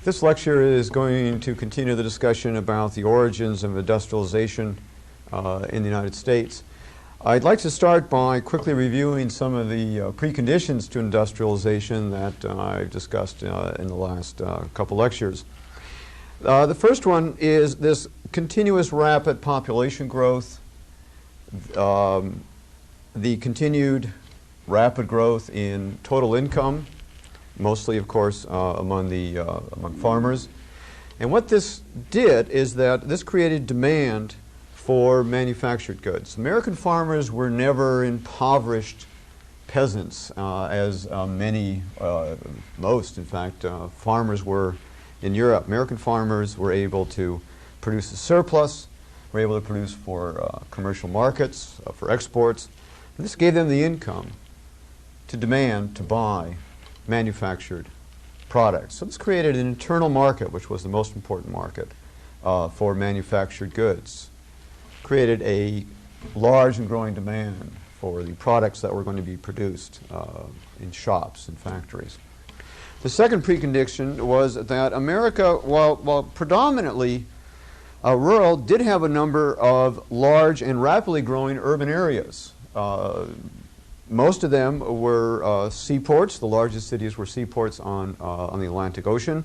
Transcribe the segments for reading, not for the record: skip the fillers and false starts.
This lecture is going to continue the discussion about the origins of industrialization in the United States. I'd like to start by quickly reviewing some of the preconditions to industrialization that I've discussed in the last couple lectures. The first one is this continuous rapid population growth, the continued rapid growth in total income, mostly, of course, among farmers. And what this did is that this created demand for manufactured goods. American farmers were never impoverished peasants, as most, in fact, farmers were in Europe. American farmers were able to produce a surplus, were able to produce for commercial markets, for exports. And this gave them the income to demand to buy manufactured products. So this created an internal market, which was the most important market for manufactured goods. Created a large and growing demand for the products that were going to be produced in shops and factories. The second precondition was that America, while predominantly rural, did have a number of large and rapidly growing urban areas. Most of them were seaports. The largest cities were seaports on the Atlantic Ocean,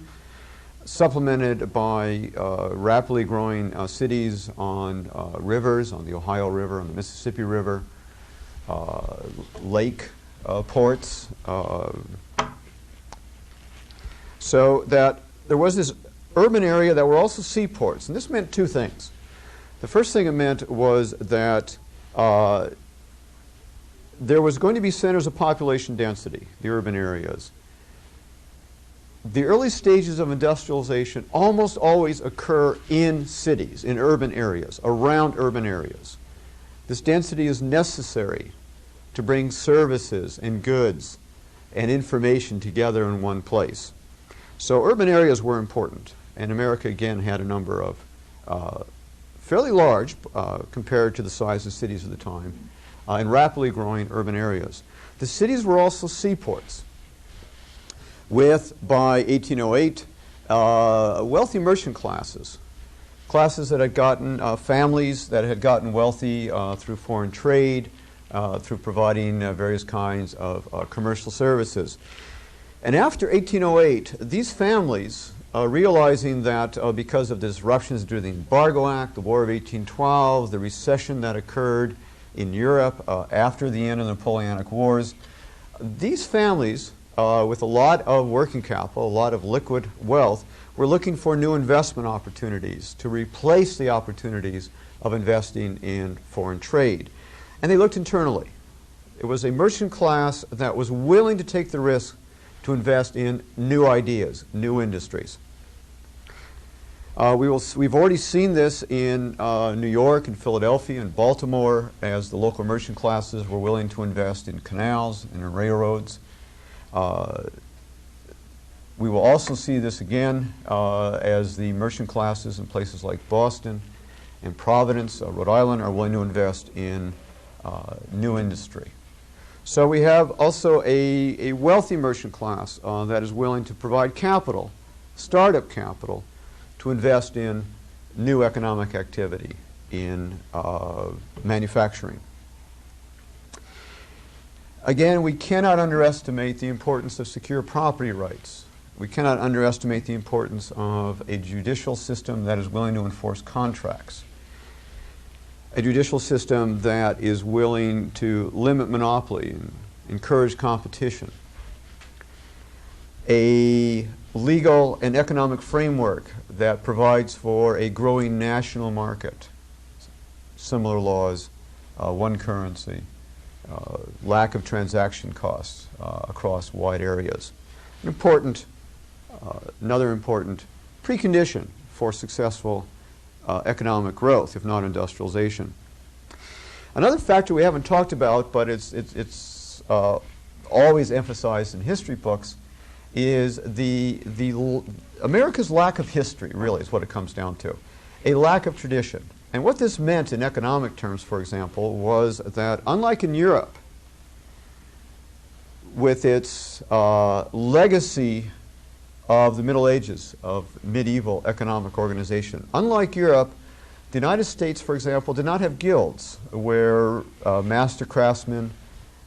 supplemented by rapidly growing cities on rivers, on the Ohio River, on the Mississippi River, lake ports. So that there was this urban area that were also seaports. And this meant two things. The first thing it meant was that there was going to be centers of population density, the urban areas. The early stages of industrialization almost always occur in cities, in urban areas, around urban areas. This density is necessary to bring services and goods and information together in one place. So urban areas were important, and America again had a number of fairly large, compared to the size of cities of the time, and rapidly growing urban areas. The cities were also seaports, with, by 1808, wealthy merchant classes that had gotten, families that had gotten wealthy through foreign trade, through providing various kinds of commercial services. And after 1808, these families, realizing that because of the disruptions due to the Embargo Act, the War of 1812, the recession that occurred in Europe after the end of the Napoleonic Wars, these families, with a lot of working capital, a lot of liquid wealth, were looking for new investment opportunities to replace the opportunities of investing in foreign trade. And they looked internally. It was a merchant class that was willing to take the risk to invest in new ideas, new industries. We've already seen this in New York and Philadelphia and Baltimore, as the local merchant classes were willing to invest in canals and in railroads. We will also see this again as the merchant classes in places like Boston and Providence, Rhode Island, are willing to invest in new industry. So we have also a wealthy merchant class that is willing to provide capital, startup capital, to invest in new economic activity, in manufacturing. Again, we cannot underestimate the importance of secure property rights. We cannot underestimate the importance of a judicial system that is willing to enforce contracts. A judicial system that is willing to limit monopoly and encourage competition. A legal and economic framework that provides for a growing national market. Similar laws, one currency, lack of transaction costs across wide areas. Another important precondition for successful economic growth, if not industrialization. Another factor we haven't talked about, but it's always emphasized in history books, is America's lack of history, really, is what it comes down to. A lack of tradition. And what this meant in economic terms, for example, was that unlike in Europe, with its legacy of the Middle Ages, of medieval economic organization. Unlike Europe, the United States, for example, did not have guilds where master craftsmen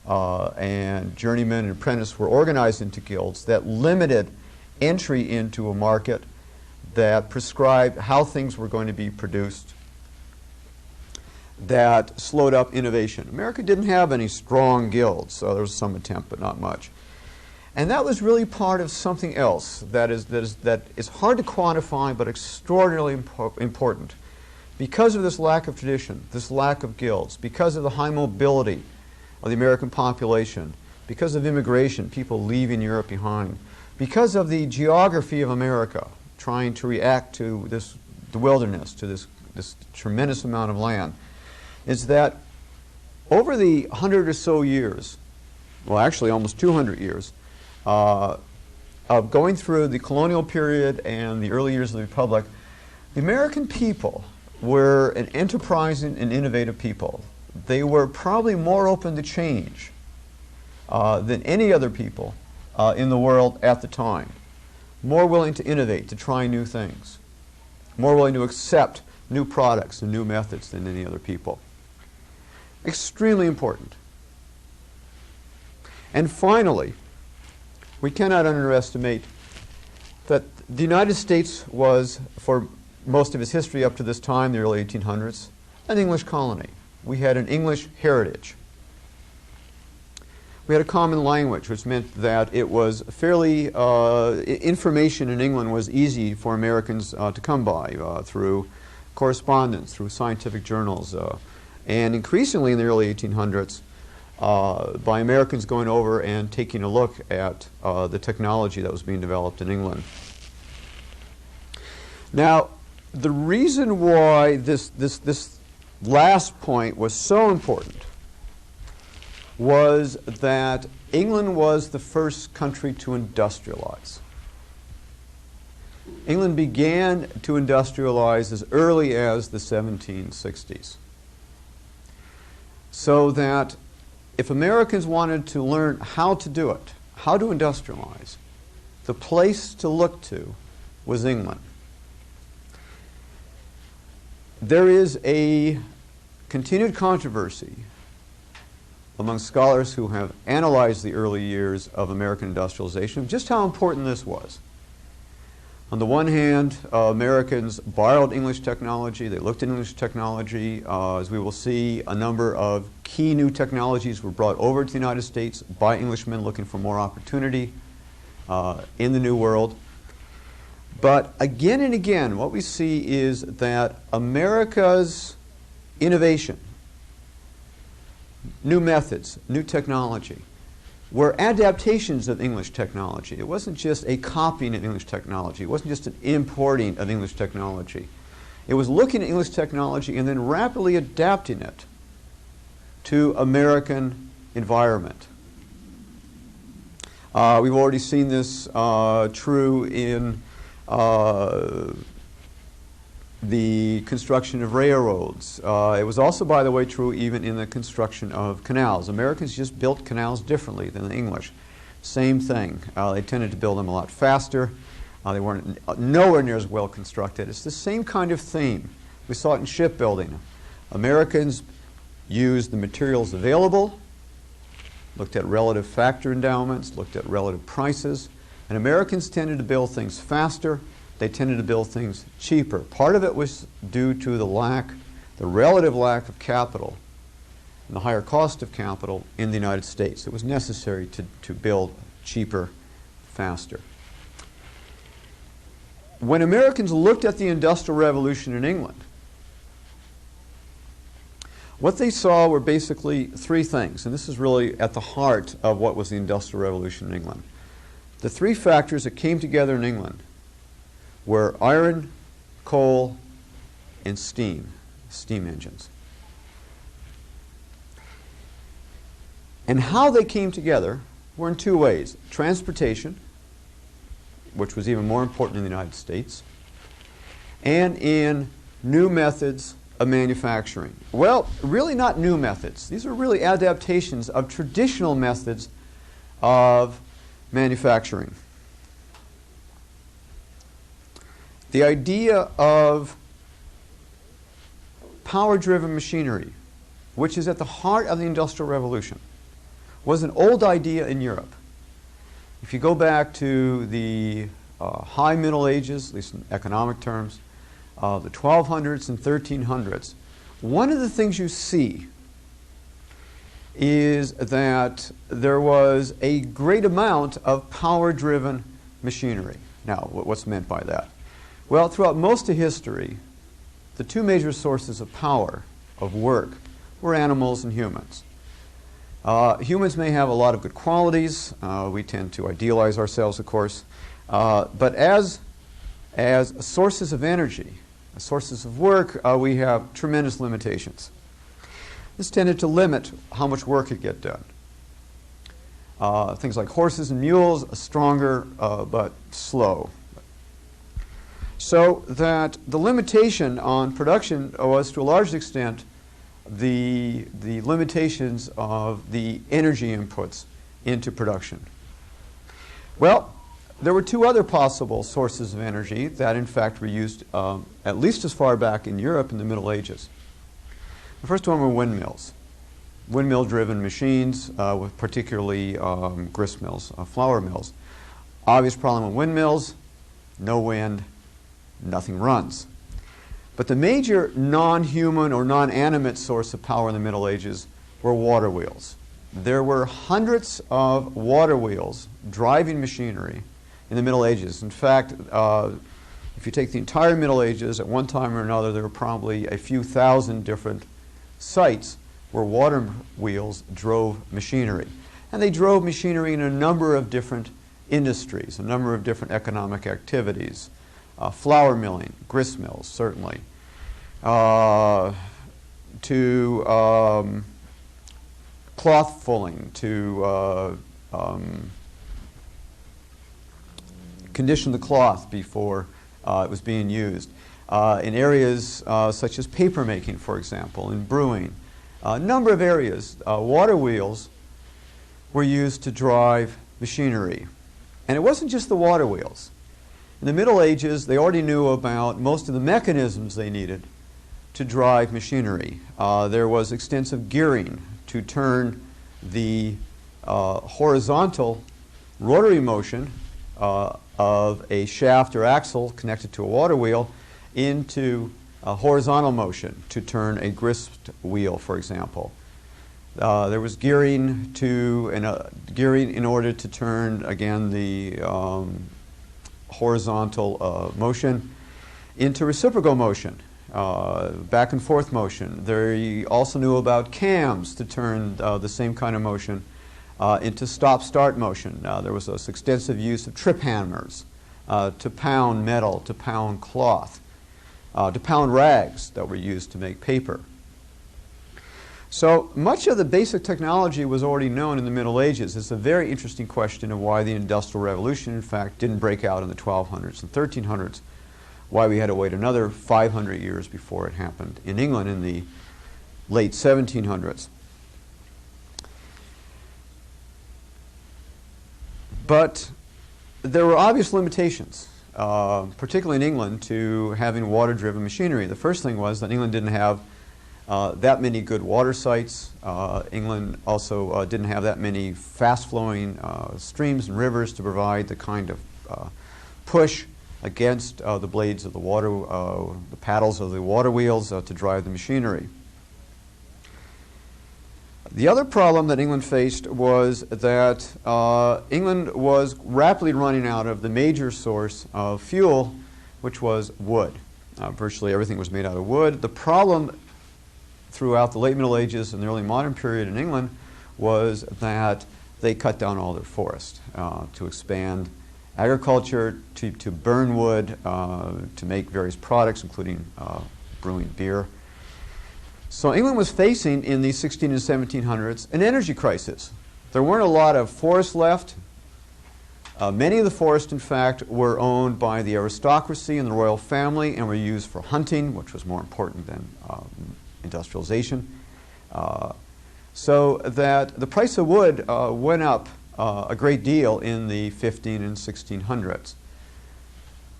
and journeymen and apprentices were organized into guilds that limited entry into a market, that prescribed how things were going to be produced, that slowed up innovation. America didn't have any strong guilds, so there was some attempt, but not much. And that was really part of something else that is hard to quantify, but extraordinarily important. Because of this lack of tradition, this lack of guilds, because of the high mobility of the American population, because of immigration, people leaving Europe behind, because of the geography of America, trying to react to the wilderness, to this tremendous amount of land, is that over the 100 or so years, well, actually almost 200 years, of going through the colonial period and the early years of the Republic, the American people were an enterprising and innovative people. They were probably more open to change than any other people in the world at the time. More willing to innovate, to try new things. More willing to accept new products and new methods than any other people. Extremely important. And finally, we cannot underestimate that the United States was, for most of its history up to this time, the early 1800s, an English colony. We had an English heritage. We had a common language, which meant that it was fairly, information in England was easy for Americans to come by through correspondence, through scientific journals, and increasingly in the early 1800s, by Americans going over and taking a look at the technology that was being developed in England. Now, the reason why this last point was so important was that England was the first country to industrialize. England began to industrialize as early as the 1760s. So that if Americans wanted to learn how to do it, how to industrialize, the place to look to was England. There is a continued controversy among scholars who have analyzed the early years of American industrialization, just how important this was. On the one hand, Americans borrowed English technology. They looked at English technology. As we will see, a number of key new technologies were brought over to the United States by Englishmen looking for more opportunity in the New World. But again and again, what we see is that America's innovation, new methods, new technology, were adaptations of English technology. It wasn't just a copying of English technology. It wasn't just an importing of English technology. It was looking at English technology and then rapidly adapting it to American environment. We've already seen this true in the construction of railroads. It was also, by the way, true even in the construction of canals. Americans just built canals differently than the English. Same thing. They tended to build them a lot faster. They weren't nowhere near as well constructed. It's the same kind of theme. We saw it in shipbuilding. Americans used the materials available, looked at relative factor endowments, looked at relative prices, and Americans tended to build things faster. They tended to build things cheaper. Part of it was due to the relative lack of capital and the higher cost of capital in the United States. It was necessary to build cheaper, faster. When Americans looked at the Industrial Revolution in England, what they saw were basically three things, and this is really at the heart of what was the Industrial Revolution in England. The three factors that came together in England were iron, coal, and steam engines. And how they came together were in two ways. Transportation, which was even more important in the United States, and in new methods of manufacturing. Well, really not new methods. These are really adaptations of traditional methods of manufacturing. the idea of power-driven machinery, which is at the heart of the Industrial Revolution, was an old idea in Europe. If you go back to the high Middle Ages, at least in economic terms, the 1200s and 1300s, one of the things you see is that there was a great amount of power-driven machinery. Now, what's meant by that? Well, throughout most of history, the two major sources of power, of work, were animals and humans. Humans may have a lot of good qualities. We tend to idealize ourselves, of course. But as sources of energy, as sources of work, we have tremendous limitations. This tended to limit how much work could get done. Things like horses and mules are stronger but slow. So that the limitation on production was to a large extent the limitations of the energy inputs into production. Well, there were two other possible sources of energy that in fact were used at least as far back in Europe in the Middle Ages. The first one were windmills. Windmill-driven machines, with particularly grist mills, flour mills. Obvious problem with windmills, no wind, nothing runs. But the major non-human or non-animate source of power in the Middle Ages were water wheels. There were hundreds of water wheels driving machinery in the Middle Ages. In fact, if you take the entire Middle Ages, at one time or another, there were probably a few thousand different sites where water wheels drove machinery. And they drove machinery in a number of different industries, a number of different economic activities. Flour milling, grist mills, certainly, to cloth fulling, to condition the cloth before it was being used. In areas such as paper making, for example, in brewing, a number of areas, water wheels were used to drive machinery. And it wasn't just the water wheels. In the Middle Ages, they already knew about most of the mechanisms they needed to drive machinery. There was extensive gearing to turn the horizontal rotary motion of a shaft or axle connected to a water wheel into a horizontal motion to turn a grist wheel, for example. There was gearing in order to turn, again, the horizontal motion into reciprocal motion, back and forth motion. They also knew about cams to turn the same kind of motion into stop-start motion. There was this extensive use of trip hammers to pound metal, to pound cloth, to pound rags that were used to make paper. So much of the basic technology was already known in the Middle Ages. It's a very interesting question of why the Industrial Revolution, in fact, didn't break out in the 1200s and 1300s, why we had to wait another 500 years before it happened in England in the late 1700s. But there were obvious limitations, particularly in England, to having water-driven machinery. The first thing was that England didn't have that many good water sites. England also didn't have that many fast-flowing streams and rivers to provide the kind of push against the blades of the water, the paddles of the water wheels to drive the machinery. The other problem that England faced was that England was rapidly running out of the major source of fuel, which was wood. Virtually everything was made out of wood. The problem throughout the late Middle Ages and the early modern period in England was that they cut down all their forest to expand agriculture, to burn wood, to make various products, including brewing beer. So England was facing, in the 16 and 1700s, an energy crisis. There weren't a lot of forests left. Many of the forests, in fact, were owned by the aristocracy and the royal family and were used for hunting, which was more important than industrialization. So that the price of wood went up a great deal in the 15 and 1600s.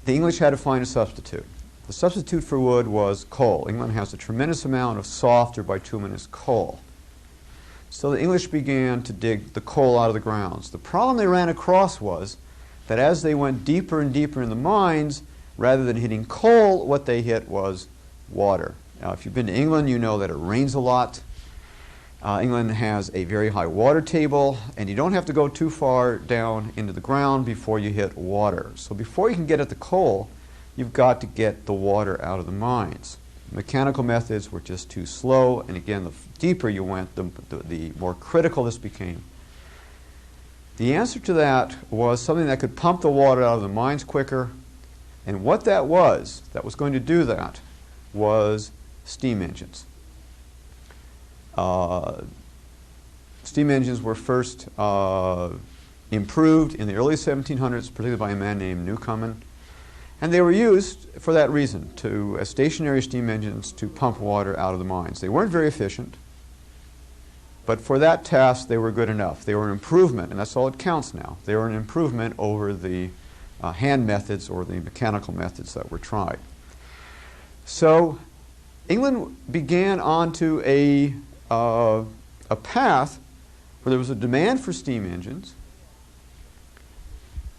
the English had to find a substitute. The substitute for wood was coal. England has a tremendous amount of soft or bituminous coal. So the English began to dig the coal out of the grounds. The problem they ran across was that as they went deeper and deeper in the mines, rather than hitting coal, what they hit was water. Now, if you've been to England, you know that it rains a lot. England has a very high water table, and you don't have to go too far down into the ground before you hit water. So before you can get at the coal, you've got to get the water out of the mines. Mechanical methods were just too slow, and again, the deeper you went, the more critical this became. The answer to that was something that could pump the water out of the mines quicker, and what that was going to do that was steam engines. Steam engines were first improved in the early 1700s, particularly by a man named Newcomen. And they were used for that reason, as stationary steam engines to pump water out of the mines. They weren't very efficient, but for that task they were good enough. They were an improvement, and that's all it counts now. They were an improvement over the hand methods or the mechanical methods that were tried. So England began onto a path where there was a demand for steam engines,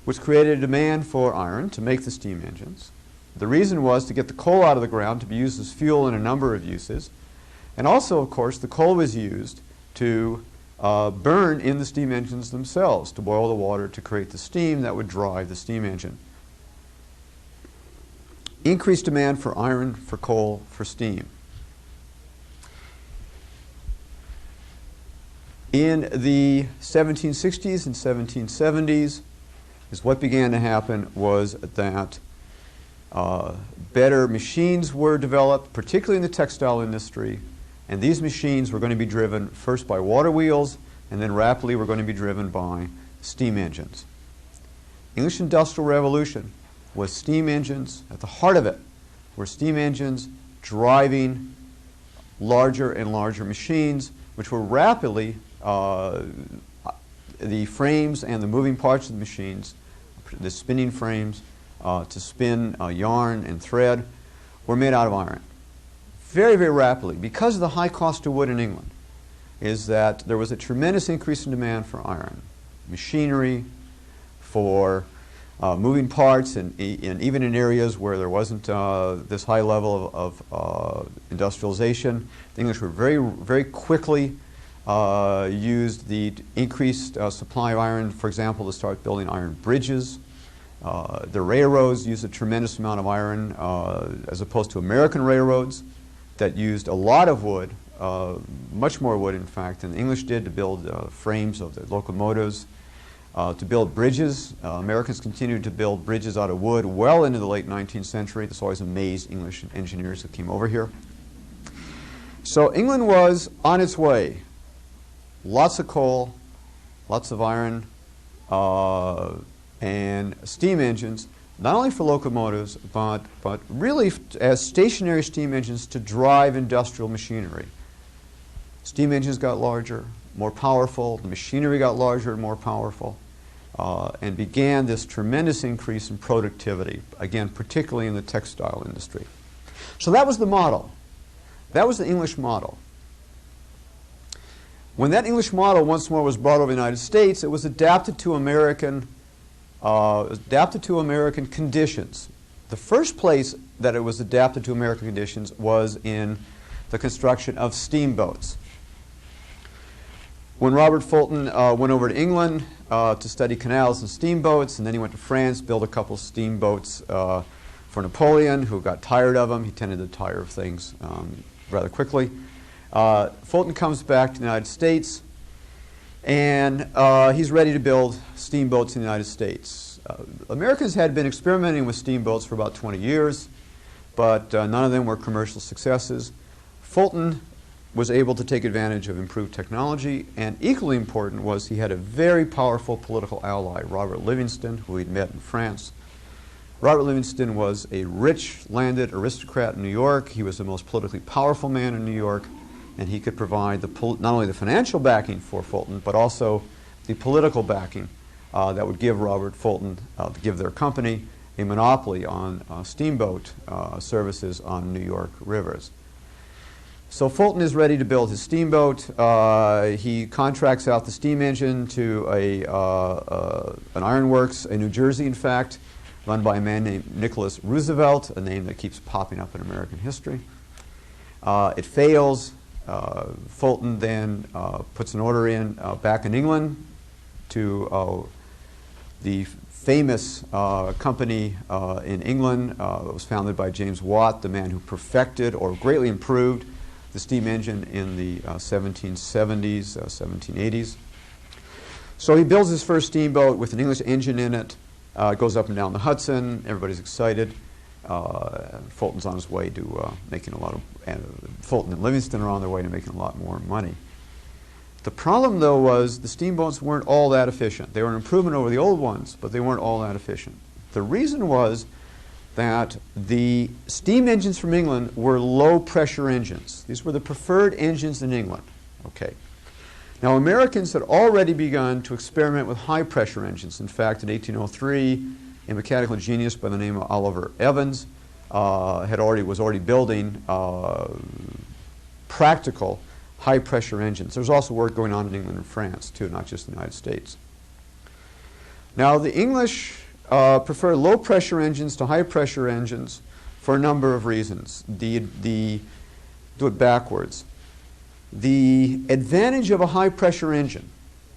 which created a demand for iron to make the steam engines. The reason was to get the coal out of the ground to be used as fuel in a number of uses. And also, of course, the coal was used to burn in the steam engines themselves, to boil the water to create the steam that would drive the steam engine. Increased demand for iron, for coal, for steam. In the 1760s and 1770s, what began to happen was that better machines were developed, particularly in the textile industry, and these machines were going to be driven first by water wheels, and then rapidly were going to be driven by steam engines. English Industrial Revolution was steam engines. At the heart of it were steam engines driving larger and larger machines, which were rapidly the frames and the moving parts of the machines, the spinning frames to spin yarn and thread, were made out of iron. Very, very rapidly, because of the high cost of wood in England, is that there was a tremendous increase in demand for iron. Machinery, for moving parts, and even in areas where there wasn't this high level of industrialization. The English were very, very quickly used the increased supply of iron, for example, to start building iron bridges. The railroads used a tremendous amount of iron, as opposed to American railroads that used a lot of wood, much more wood, in fact, than the English did to build frames of the locomotives. To build bridges, Americans continued to build bridges out of wood well into the late 19th century. This always amazed English engineers that came over here. So England was on its way. Lots of coal, lots of iron, and steam engines, not only for locomotives, but really as stationary steam engines to drive industrial machinery. Steam engines got larger, more powerful, the machinery got larger and more powerful, and began this tremendous increase in productivity, again, particularly in the textile industry. So that was the model. That was the English model. When that English model once more was brought over to the United States, it was adapted to American conditions. The first place that it was adapted to American conditions was in the construction of steamboats. When Robert Fulton went over to England to study canals and steamboats, and then he went to France, built a couple steamboats for Napoleon, who got tired of them. He tended to tire of things rather quickly. Fulton comes back to the United States, and he's ready to build steamboats in the United States. Americans had been experimenting with steamboats for about 20 years, but none of them were commercial successes. Fulton was able to take advantage of improved technology, and equally important was he had a very powerful political ally, Robert Livingston, who he'd met in France. Robert Livingston was a rich landed aristocrat in New York. He was the most politically powerful man in New York, and he could provide not only the financial backing for Fulton, but also the political backing that would give Robert Fulton, give their company a monopoly on steamboat services on New York rivers. So Fulton is ready to build his steamboat. He contracts out the steam engine to an ironworks in New Jersey, in fact, run by a man named Nicholas Roosevelt, a name that keeps popping up in American history. It fails. Fulton then puts an order in back in England to the famous company in England that was founded by James Watt, the man who perfected or greatly improved the steam engine in the 1770s, 1780s. So he builds his first steamboat with an English engine in it. It goes up and down the Hudson. Everybody's excited. Fulton's on his way to making a lot of, Fulton and Livingston are on their way to making a lot more money. The problem, though, was the steamboats weren't all that efficient. They were an improvement over the old ones, but they weren't all that efficient. The reason was that the steam engines from England were low-pressure engines. These were the preferred engines in England. Okay. Now, Americans had already begun to experiment with high-pressure engines. In fact, in 1803, a mechanical genius by the name of Oliver Evans was already building practical high-pressure engines. There's also work going on in England and France, too, not just the United States. Now, the English prefer low-pressure engines to high-pressure engines for a number of reasons. Do it backwards. The advantage of a high-pressure engine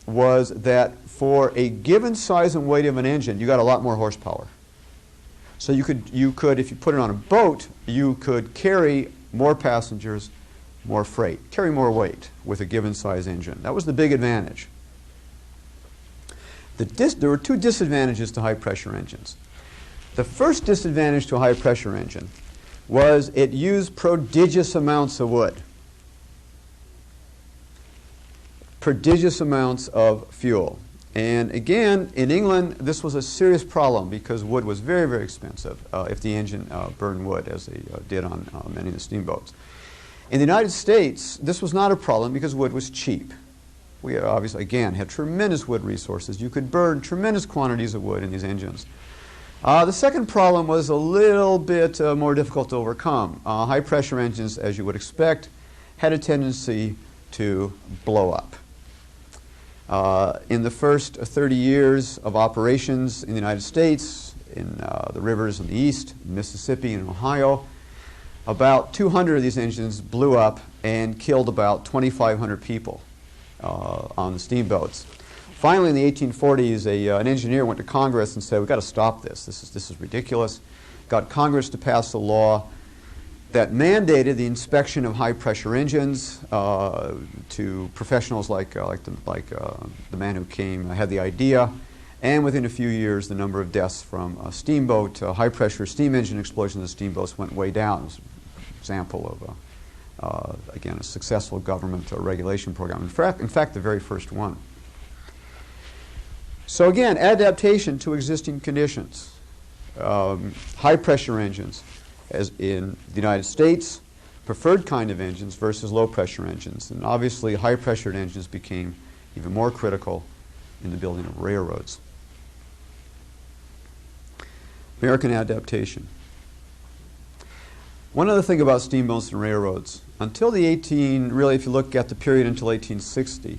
was that for a given size and weight of an engine, you got a lot more horsepower. So you could, if you put it on a boat, you could carry more passengers, more freight, carry more weight with a given size engine. That was the big advantage. There were two disadvantages to high-pressure engines. The first disadvantage to a high-pressure engine was it used prodigious amounts of wood. Prodigious amounts of fuel. And again, in England, this was a serious problem because wood was very, very expensive if the engine burned wood, as they did on many of the steamboats. In the United States, this was not a problem because wood was cheap. We obviously, again, had tremendous wood resources. You could burn tremendous quantities of wood in these engines. The second problem was a little bit more difficult to overcome. High-pressure engines, as you would expect, had a tendency to blow up. In the first 30 years of operations in the United States, in the rivers in the east, Mississippi and Ohio, about 200 of these engines blew up and killed about 2,500 people on the steamboats. Finally, in the 1840s, an engineer went to Congress and said, "We've got to stop this. This is ridiculous." Got Congress to pass a law that mandated the inspection of high-pressure engines to professionals like the man who had the idea. And within a few years, the number of deaths from high-pressure steam engine explosions of steamboats went way down. It was an example of, again, a successful government regulation program. In fact, the very first one. So again, adaptation to existing conditions. High-pressure engines, as in the United States, preferred kind of engines versus low-pressure engines. And obviously, high-pressured engines became even more critical in the building of railroads. American adaptation. One other thing about steamboats and railroads. Until really, if you look at the period until 1860,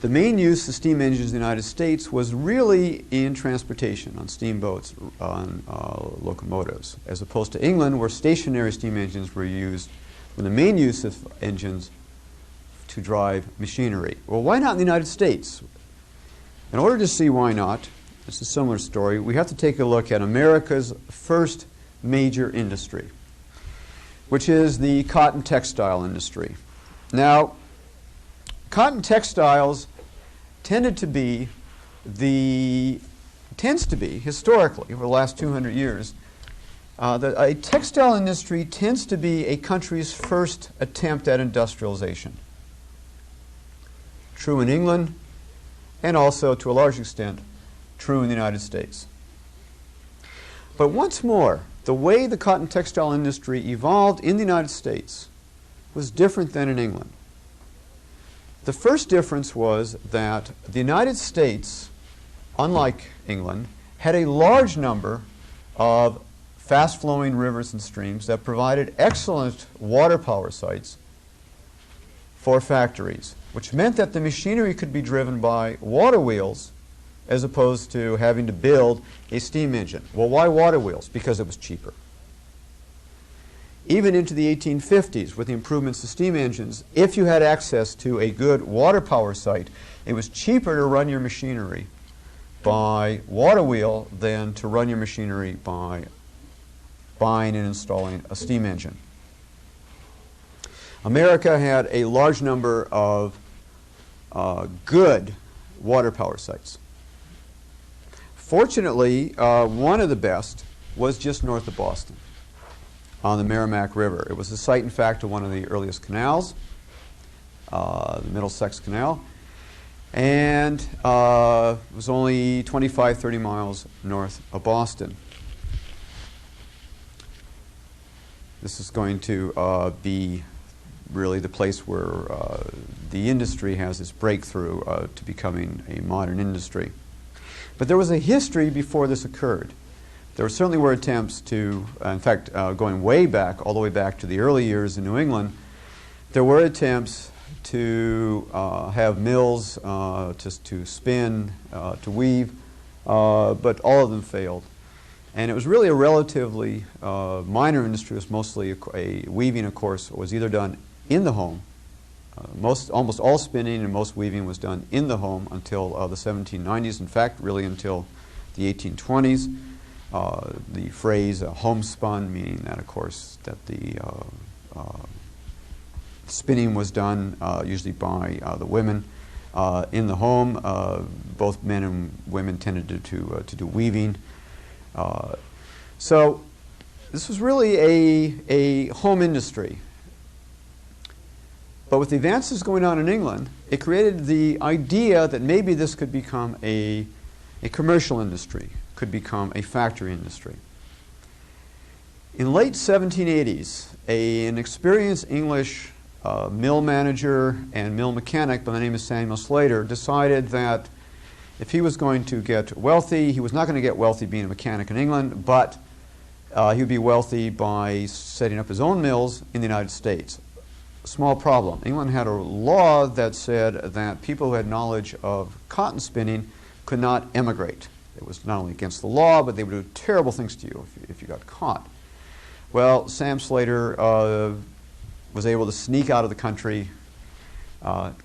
the main use of steam engines in the United States was really in transportation, on steamboats, on locomotives, as opposed to England, where stationary steam engines were used, when the main use of engines to drive machinery. Well, why not in the United States? In order to see why not, it's a similar story, we have to take a look at America's first major industry, which is the cotton textile industry. Now, cotton textiles tends to be, historically, over the last 200 years, a textile industry tends to be a country's first attempt at industrialization. True in England, and also, to a large extent, true in the United States. But once more, the way the cotton textile industry evolved in the United States was different than in England. The first difference was that the United States, unlike England, had a large number of fast-flowing rivers and streams that provided excellent water power sites for factories, which meant that the machinery could be driven by water wheels as opposed to having to build a steam engine. Well, why water wheels? Because it was cheaper. Even into the 1850s, with the improvements to steam engines, if you had access to a good water power site, it was cheaper to run your machinery by water wheel than to run your machinery by buying and installing a steam engine. America had a large number of good water power sites. Fortunately, one of the best was just north of Boston on the Merrimack River. It was the site, in fact, of one of the earliest canals, the Middlesex Canal, and it was only 25, 30 miles north of Boston. This is going to be really the place where the industry has its breakthrough to becoming a modern industry. But there was a history before this occurred. There certainly were attempts to, in fact, going way back, all the way back to the early years in New England, there were attempts to have mills to spin, to weave, but all of them failed. And it was really a relatively minor industry. It was mostly a weaving, of course, was either done in the home. Almost all spinning and most weaving was done in the home until the 1790s. In fact, really until the 1820s. The phrase homespun, meaning that, of course, that the spinning was done usually by the women in the home. Both men and women tended to do weaving. So this was really a home industry. But with the advances going on in England, it created the idea that maybe this could become a commercial industry, could become a factory industry. In late 1780s, an experienced English mill manager and mill mechanic by the name of Samuel Slater decided that if he was going to get wealthy, he was not going to get wealthy being a mechanic in England, but he would be wealthy by setting up his own mills in the United States. Small problem. England had a law that said that people who had knowledge of cotton spinning could not emigrate. It was not only against the law, but they would do terrible things to you if you got caught. Well, Sam Slater was able to sneak out of the country,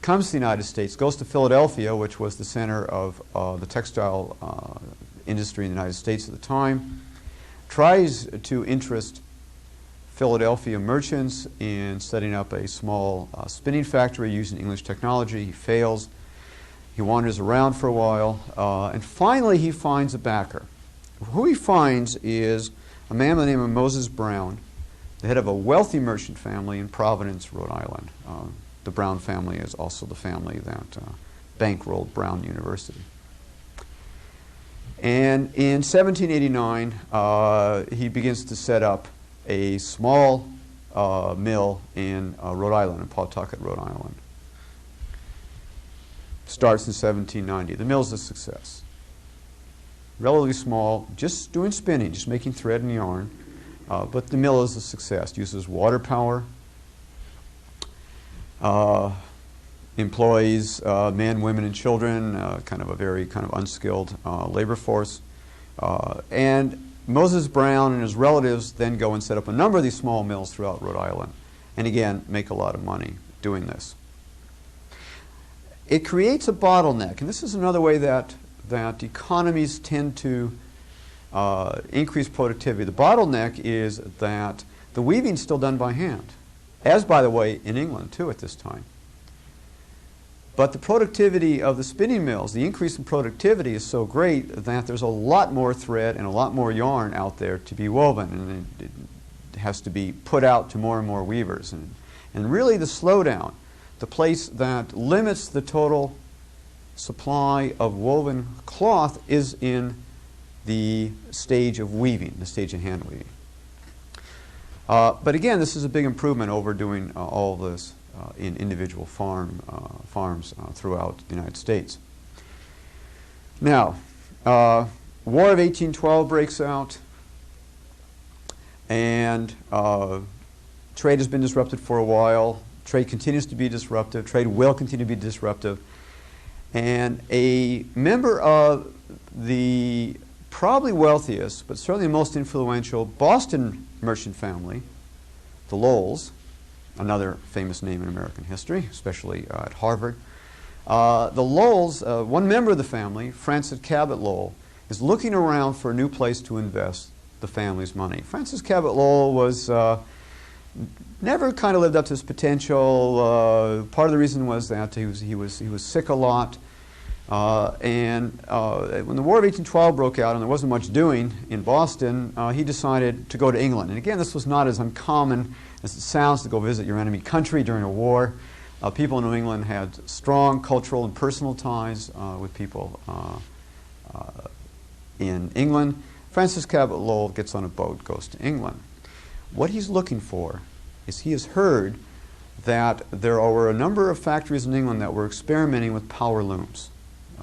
comes to the United States, goes to Philadelphia, which was the center of the textile industry in the United States at the time, tries to interest Philadelphia merchants in setting up a small spinning factory using English technology. He fails. He wanders around for a while, and finally he finds a backer. Who he finds is a man by the name of Moses Brown, the head of a wealthy merchant family in Providence, Rhode Island. The Brown family is also the family that bankrolled Brown University. And in 1789, he begins to set up a small mill in Rhode Island, in Pawtucket, Rhode Island. Starts in 1790. The mill's a success. Relatively small, just doing spinning, just making thread and yarn. But the mill is a success. Uses water power. Employs men, women, and children, kind of a very kind of unskilled labor force. And Moses Brown and his relatives then go and set up a number of these small mills throughout Rhode Island, and again, make a lot of money doing this. It creates a bottleneck, and this is another way that economies tend to increase productivity. The bottleneck is that the weaving is still done by hand, as, by the way, in England, too, at this time. But the productivity of the spinning mills, the increase in productivity is so great that there's a lot more thread and a lot more yarn out there to be woven, and it has to be put out to more and more weavers. And really the slowdown, the place that limits the total supply of woven cloth is in the stage of weaving, the stage of hand weaving. But again, this is a big improvement over doing all of this in individual farms throughout the United States. Now, War of 1812 breaks out. and trade has been disrupted for a while. Trade continues to be disruptive. Trade will continue to be disruptive. And a member of the probably wealthiest, but certainly most influential Boston merchant family, the Lowells, another famous name in American history, especially at Harvard. The Lowells, one member of the family, Francis Cabot Lowell, is looking around for a new place to invest the family's money. Francis Cabot Lowell was never kind of lived up to his potential. Part of the reason was that he was sick a lot. And when the War of 1812 broke out and there wasn't much doing in Boston, he decided to go to England. And again, this was not as uncommon as it sounds to go visit your enemy country during a war. People in New England had strong cultural and personal ties with people in England. Francis Cabot Lowell gets on a boat, goes to England. What he's looking for is he has heard that there were a number of factories in England that were experimenting with power looms.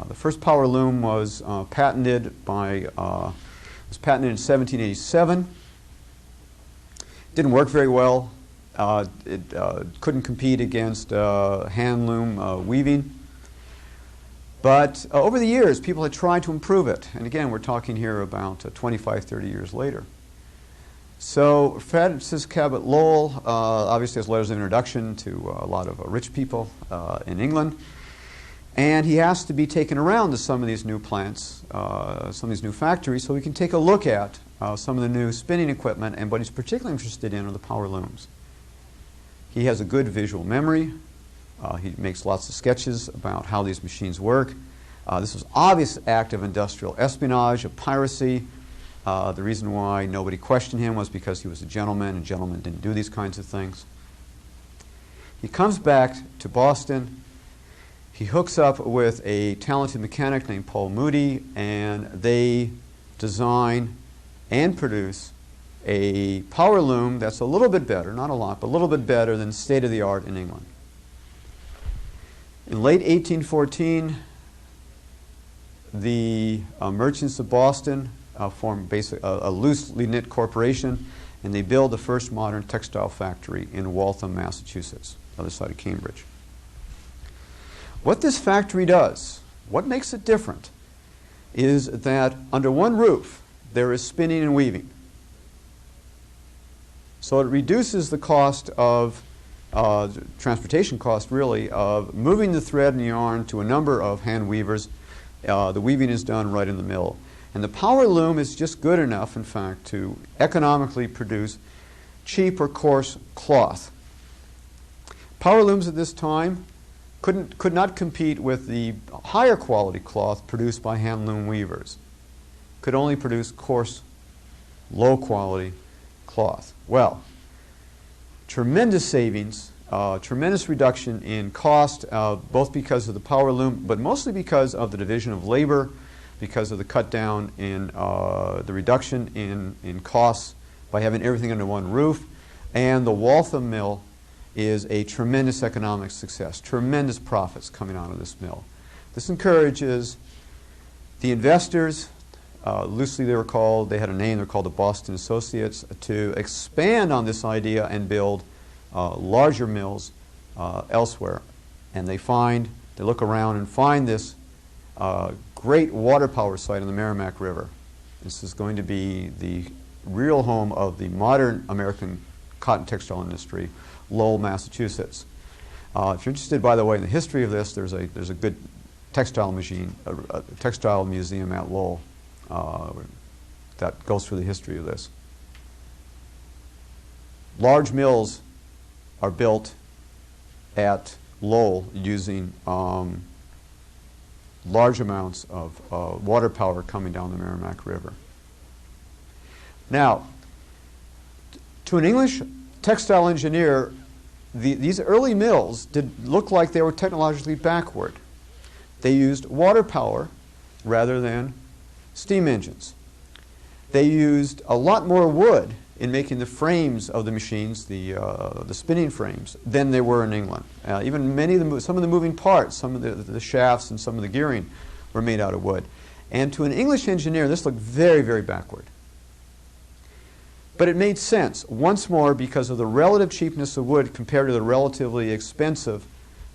The first power loom was patented in 1787. Didn't work very well. It couldn't compete against hand loom weaving. But over the years, people had tried to improve it. And again, we're talking here about 25, 30 years later. So Francis Cabot Lowell obviously has letters of introduction to a lot of rich people in England. And he has to be taken around to some of these new plants, some of these new factories, so we can take a look at some of the new spinning equipment. And what he's particularly interested in are the power looms. He has a good visual memory. He makes lots of sketches about how these machines work. This was obvious act of industrial espionage, of piracy. The reason why nobody questioned him was because he was a gentleman, and gentlemen didn't do these kinds of things. He comes back to Boston. He hooks up with a talented mechanic named Paul Moody, and they design and produce a power loom that's a little bit better, not a lot, but a little bit better than state-of-the-art in England. In late 1814, the merchants of Boston form basically a loosely knit corporation, and they build the first modern textile factory in Waltham, Massachusetts, the other side of Cambridge. What this factory does, what makes it different, is that under one roof there is spinning and weaving. So it reduces the cost of transportation cost, really, of moving the thread and yarn to a number of hand weavers. The weaving is done right in the mill. And the power loom is just good enough, in fact, to economically produce cheap or coarse cloth. Power looms at this time could not compete with the higher quality cloth produced by hand loom weavers. Could only produce coarse, low quality cloth. Well, tremendous savings, tremendous reduction in cost, both because of the power loom, but mostly because of the division of labor, because of the cut down in the reduction in costs by having everything under one roof. And the Waltham mill is a tremendous economic success, tremendous profits coming out of this mill. This encourages the investors, loosely they had a name, they're called the Boston Associates, to expand on this idea and build larger mills elsewhere. And they look around and find this great water power site on the Merrimack River. This is going to be the real home of the modern American cotton textile industry, Lowell, Massachusetts. If you're interested, by the way, in the history of this, there's a good textile museum at Lowell that goes through the history of this. Large mills are built at Lowell using large amounts of water power coming down the Merrimack River. Now, to an English textile engineer, these early mills did look like they were technologically backward. They used water power rather than steam engines. They used a lot more wood in making the frames of the machines, the spinning frames, than they were in England. Even some of the moving parts, some of the shafts and some of the gearing were made out of wood. And to an English engineer, this looked very, very backward. But it made sense, once more, because of the relative cheapness of wood compared to the relatively expensive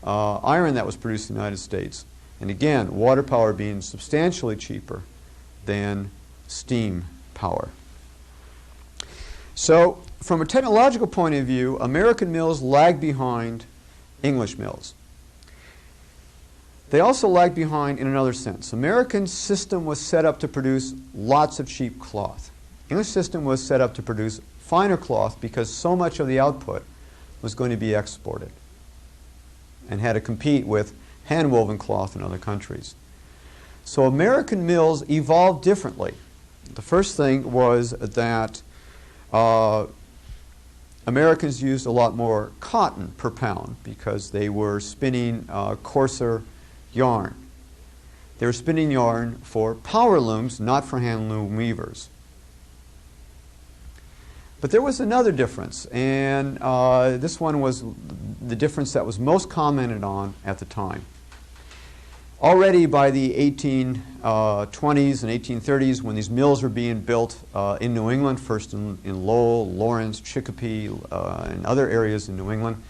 iron that was produced in the United States. And again, water power being substantially cheaper than steam power. So, from a technological point of view, American mills lag behind English mills. They also lag behind in another sense. American system was set up to produce lots of cheap cloth. English system was set up to produce finer cloth because so much of the output was going to be exported and had to compete with hand-woven cloth in other countries. So American mills evolved differently. The first thing was that Americans used a lot more cotton per pound because they were spinning coarser yarn. They were spinning yarn for power looms, not for hand loom weavers. But there was another difference, and this one was the difference that was most commented on at the time. Already by the 1820s and 1830s, when these mills were being built in New England, first in Lowell, Lawrence, Chicopee, and other areas in New England,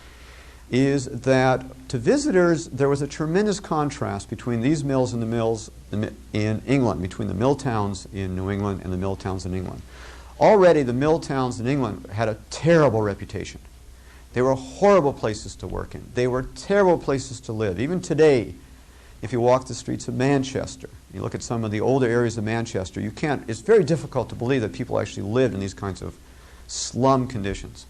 is that to visitors there was a tremendous contrast between these mills and the mills in England, between the mill towns in New England and the mill towns in England. Already the mill towns in England had a terrible reputation. They were horrible places to work in. They were terrible places to live. Even today, if you walk the streets of Manchester, you look at some of the older areas of Manchester, it's very difficult to believe that people actually lived in these kinds of slum conditions.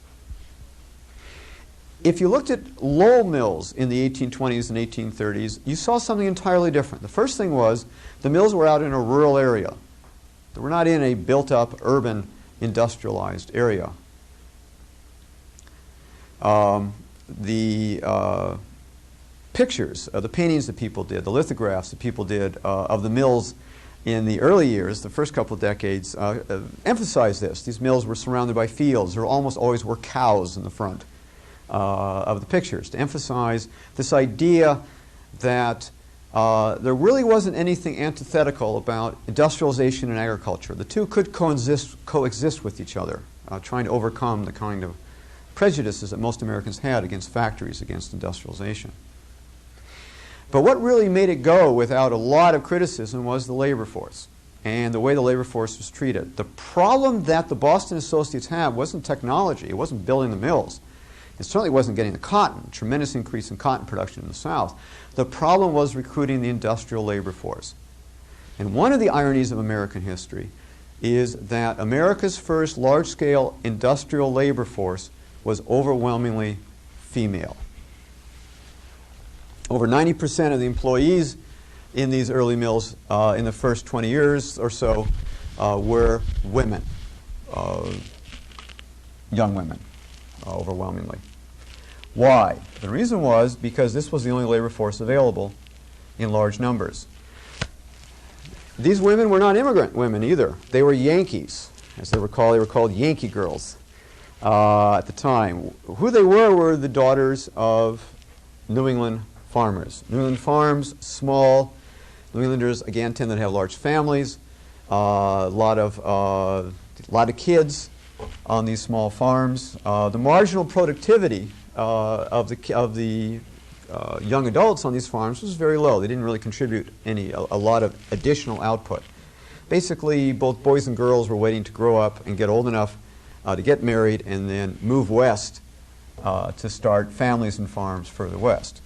If you looked at Lowell mills in the 1820s and 1830s, you saw something entirely different. The first thing was the mills were out in a rural area. They were not in a built-up, urban, industrialized area. The pictures, the paintings that people did, the lithographs that people did of the mills in the early years, the first couple of decades, emphasized this. These mills were surrounded by fields. There almost always were cows in the front of the pictures to emphasize this idea that there really wasn't anything antithetical about industrialization and agriculture. The two could coexist with each other, trying to overcome the kind of prejudices that most Americans had against factories, against industrialization. But what really made it go without a lot of criticism was the labor force and the way the labor force was treated. The problem that the Boston Associates had wasn't technology. It wasn't building the mills. It certainly wasn't getting the cotton, tremendous increase in cotton production in the South. The problem was recruiting the industrial labor force. And one of the ironies of American history is that America's first large-scale industrial labor force was overwhelmingly female. Over 90% of the employees in these early mills in the first 20 years or so were women, young women, overwhelmingly. Why? The reason was because this was the only labor force available in large numbers. These women were not immigrant women either. They were Yankees, as they were called Yankee girls at the time. Who they were the daughters of New England farmers. New England farms, small. New Englanders, again, tend to have large families, a lot of kids on these small farms. The marginal productivity of the young adults on these farms was very low. They didn't really contribute a lot of additional output. Basically, both boys and girls were waiting to grow up and get old enough to get married and then move west to start families and farms further west.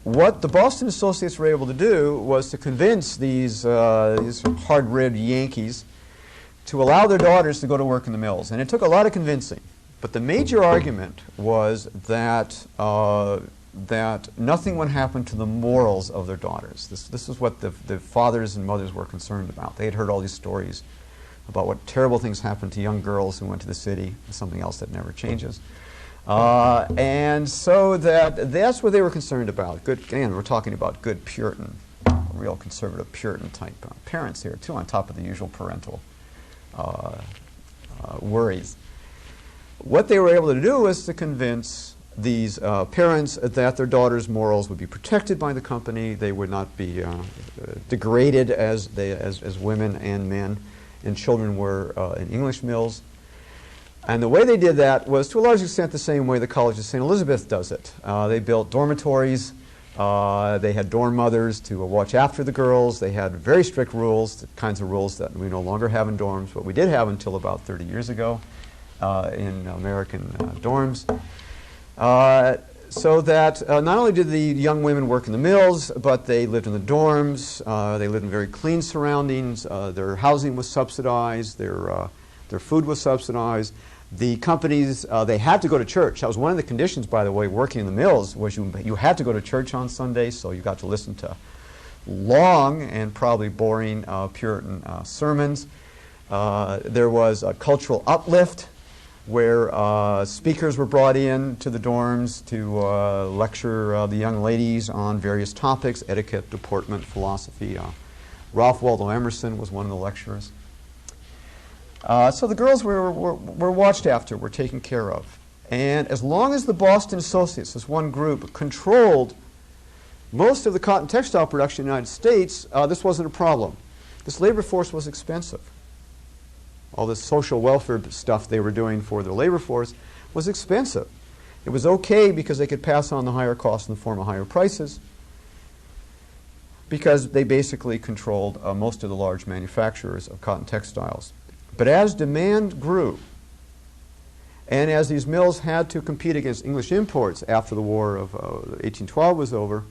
What the Boston Associates were able to do was to convince these hard-ribbed Yankees to allow their daughters to go to work in the mills. And it took a lot of convincing. But the major argument was that nothing would happen to the morals of their daughters. This is what the fathers and mothers were concerned about. They had heard all these stories about what terrible things happened to young girls who went to the city, something else that never changes. And so that's what they were concerned about. Good, again, we're talking about good Puritan, real conservative Puritan type parents here, too, on top of the usual parental worries. What they were able to do was to convince these parents that their daughters' morals would be protected by the company. They would not be degraded as women and men, and children were in English mills. And the way they did that was, to a large extent, the same way the College of St. Elizabeth does it. They built dormitories. They had dorm mothers to watch after the girls. They had very strict rules, the kinds of rules that we no longer have in dorms, but we did have until about 30 years ago in American dorms. So that not only did the young women work in the mills, but they lived in the dorms. They lived in very clean surroundings. Their housing was subsidized. Their food was subsidized. The companies, they had to go to church. That was one of the conditions, by the way, working in the mills, was you had to go to church on Sundays, so you got to listen to long and probably boring Puritan sermons. There was a cultural uplift where speakers were brought in to the dorms to lecture the young ladies on various topics, etiquette, deportment, philosophy. Ralph Waldo Emerson was one of the lecturers. So the girls were watched after, were taken care of. And as long as the Boston Associates, this one group, controlled most of the cotton textile production in the United States, this wasn't a problem. This labor force was expensive. All this social welfare stuff they were doing for their labor force was expensive. It was okay because they could pass on the higher costs in the form of higher prices, because they basically controlled most of the large manufacturers of cotton textiles. But as demand grew, and as these mills had to compete against English imports after the War of 1812 was over,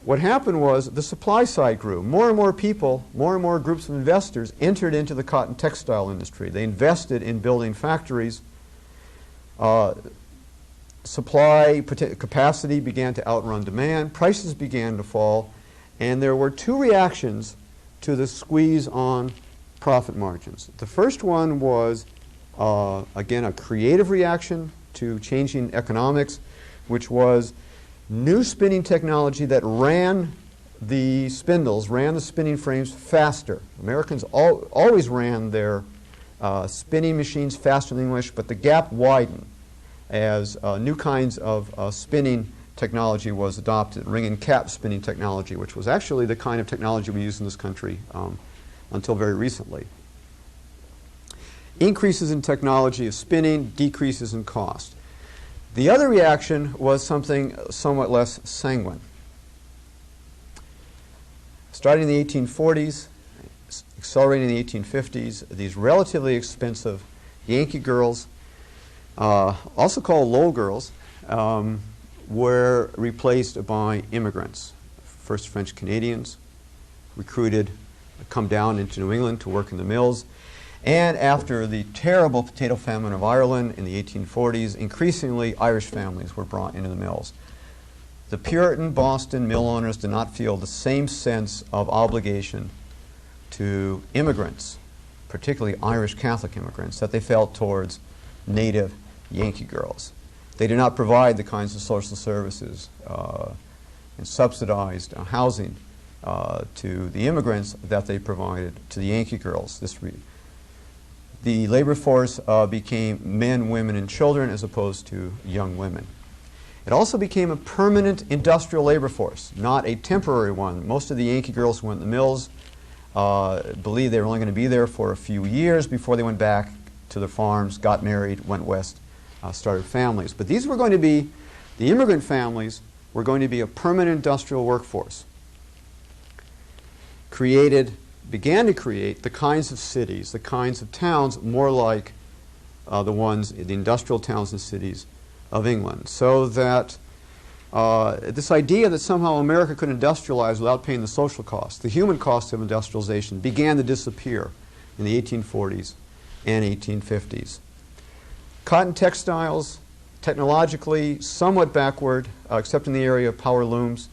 what happened was the supply side grew. More and more people, more and more groups of investors entered into the cotton textile industry. They invested in building factories. Supply capacity began to outrun demand. Prices began to fall. And there were two reactions to the squeeze on profit margins. The first one was, again, a creative reaction to changing economics, which was new spinning technology that ran the spindles, ran the spinning frames faster. Americans always ran their spinning machines faster than English, but the gap widened as new kinds of spinning technology was adopted. Ring and cap spinning technology, which was actually the kind of technology we use in this country until very recently. Increases in technology of spinning, decreases in cost. The other reaction was something somewhat less sanguine. Starting in the 1840s, accelerating in the 1850s, these relatively expensive Yankee girls, also called Lowell girls, were replaced by immigrants. First French Canadians, recruited, come down into New England to work in the mills. And after the terrible potato famine of Ireland in the 1840s, increasingly Irish families were brought into the mills. The Puritan Boston mill owners did not feel the same sense of obligation to immigrants, particularly Irish Catholic immigrants, that they felt towards native Yankee girls. They did not provide the kinds of social services and subsidized housing to the immigrants that they provided to the Yankee girls. The labor force became men, women, and children as opposed to young women. It also became a permanent industrial labor force, not a temporary one. Most of the Yankee girls who went in the mills believed they were only going to be there for a few years before they went back to their farms, got married, went west, started families. But these were going to be, the immigrant families were going to be a permanent industrial workforce. Began to create the kinds of cities, the kinds of towns more like the industrial towns and cities of England. So that this idea that somehow America could industrialize without paying the social cost, the human cost of industrialization, began to disappear in the 1840s and 1850s. Cotton textiles, technologically somewhat backward, except in the area of power looms,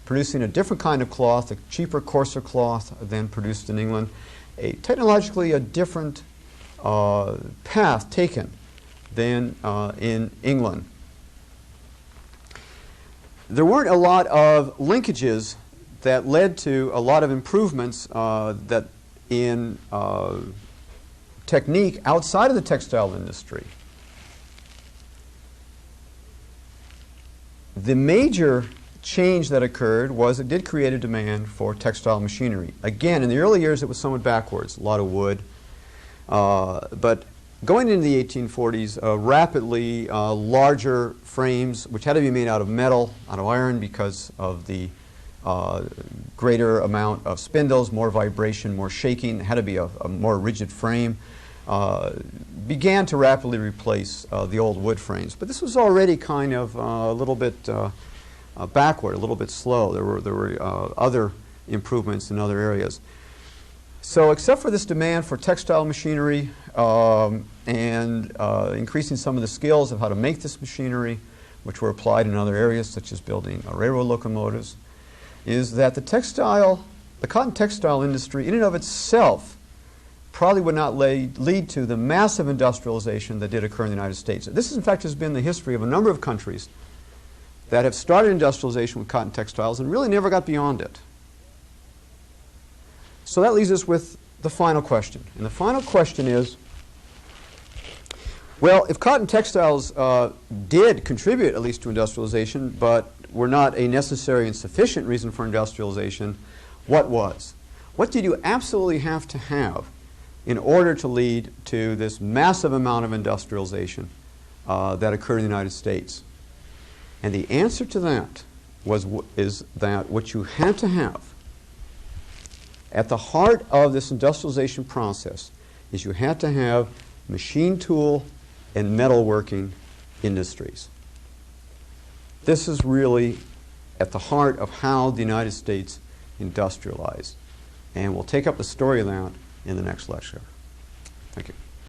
producing a different kind of cloth, a cheaper, coarser cloth than produced in England, technologically a different path taken than in England. There weren't a lot of linkages that led to a lot of improvements that in technique outside of the textile industry. The major change that occurred was it did create a demand for textile machinery. Again, in the early years it was somewhat backwards, a lot of wood. But going into the 1840s, rapidly larger frames, which had to be made out of metal, out of iron, because of the greater amount of spindles, more vibration, more shaking, had to be a more rigid frame, began to rapidly replace the old wood frames. But this was already kind of a little bit backward, a little bit slow. There were other improvements in other areas. So except for this demand for textile machinery and increasing some of the skills of how to make this machinery, which were applied in other areas such as building railroad locomotives, is that the cotton textile industry in and of itself probably would not lead to the massive industrialization that did occur in the United States. This, in fact, has been the history of a number of countries that have started industrialization with cotton textiles and really never got beyond it. So that leaves us with the final question. And the final question is, well, if cotton textiles did contribute at least to industrialization, but were not a necessary and sufficient reason for industrialization, what was? What did you absolutely have to have in order to lead to this massive amount of industrialization that occurred in the United States? And the answer to that is that what you had to have at the heart of this industrialization process is you had to have machine tool and metalworking industries. This is really at the heart of how the United States industrialized. And we'll take up the story of that in the next lecture. Thank you.